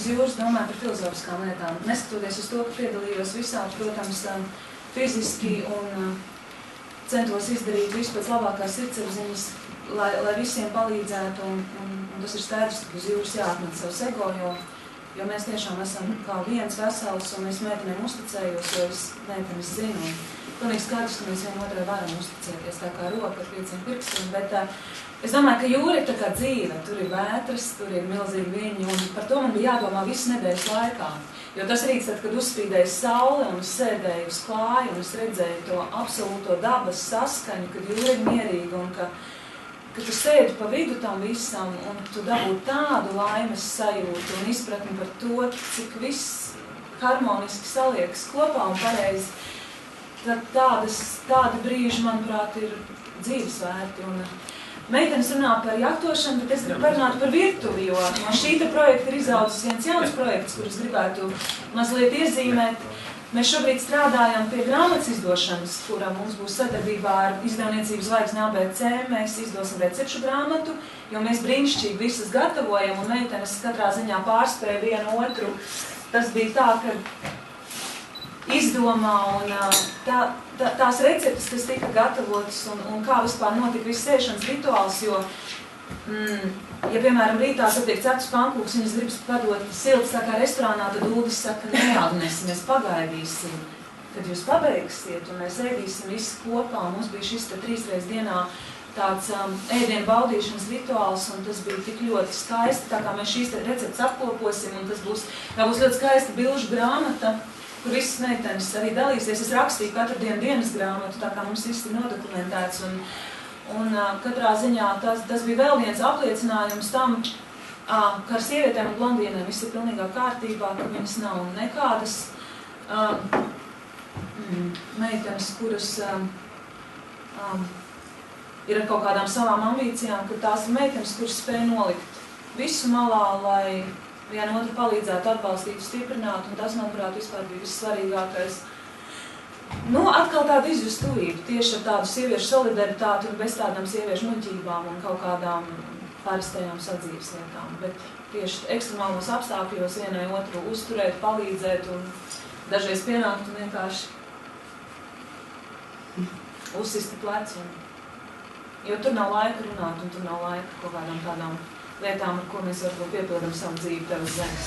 uz jūras domāju par filozofiskām lietām. Neskatoties uz to, ka piedalījos visā, protams, fiziski un centos izdarīt visu pēc labākās sirdsapziņas, lai visiem palīdzētu, un tas ir skaidrs, ka uz jūras jāatmet savs ego, jo mēs tiešām esam kā viens vesels, un es meitenēm uzticējos, jo es meitenes zinu. Pilnīgi skaidrs, ka mēs vienotrai varam uzticēties, tā kā roka ar 5 pirkstiem, bet es domāju, ka jūra ir tā kā dzīve, tur ir vētras, tur ir milzīgi viļņi, un par to man bija jādomā visu nedēļas laikā. Jo tas rīts, tad, kad uzspīdēja saule, un es sēdēju uz klāju, un es redzēju to absolūto dabas saskaņu, kad jūra ir mierīga, un ka tu sēdi pa vidu tam visam, un tu dabū tādu laimes sajūtu un izpratni par to, cik viss harmoniski saliekas kopā un pareizi. Tādi brīži, manuprāt, ir dzīvesvērti. Un meitenes runā par jahtošanu, bet es gribu parunāt par virtuvi, jo no šīta projekta ir izaudzis viens jauns projekts, kurus gribētu mazliet iezīmēt. Mēs šobrīd strādājam pie grāmatas izdošanas, kura mums būs sadarbībā ar izdevniecības zvaigzni ABC. Mēs izdosim recepšu grāmatu, jo mēs brīnišķīgi visas gatavojam, un meitenes katrā ziņā pārspēja vienu otru. Tas bija tā, ka izdomā un tās receptes, kas tika gatavotas un kā vispār notika viss ēšanas rituāls, jo, ja, piemēram, rītā satiek ceptus pankūks, viņas gribas padot silts tā kā restorānā, tad Uldis saka, nē, Agnes, mēs pagaidīsim, kad jūs pabeigsiet, un mēs ēdīsim visi kopā, un mums bija šis 3 reizes dienā tāds ēdienu baudīšanas rituāls, un tas bija tik ļoti skaisti, tā kā mēs šīs receptes apkoposim, un tas būs ļoti skaista bilžu grāmata, kur visas meitenes arī dalīsies. Es rakstīju katru dienu dienas grāmatu, tā kā mums viss ir nodokumentēts. Un katrā ziņā tas bija vēl viens apliecinājums tam, ka ar sievietēm un blondīnēm viss ir pilnīgā kārtībā, ka viņas nav nekādas meitenes, kuras ir ar kaut kādām savām ambīcijām, ka tās ir meitenes, kuras spēj nolikt visu malā, lai vienu otru palīdzētu atbalstīt, stiprināt, un tas, manuprāt, vispār bija vissvarīgākais. Atkal tāda izjustuvība, tieši ar tādu sieviešu solidaritāti un bez tādām sieviešu muļķībām un kaut kādām parastajām sadzīves lietām. Bet tieši ekstremālos apstākļos vienai otru uzturēt, palīdzēt un dažreiz pienākt un vienkārši uzsisti plecu. Jo tur nav laika runāt un tur nav laika kaut kādām tādām lietām, ar ko mēs varbūt piepildam savu dzīvi tev uz zemes.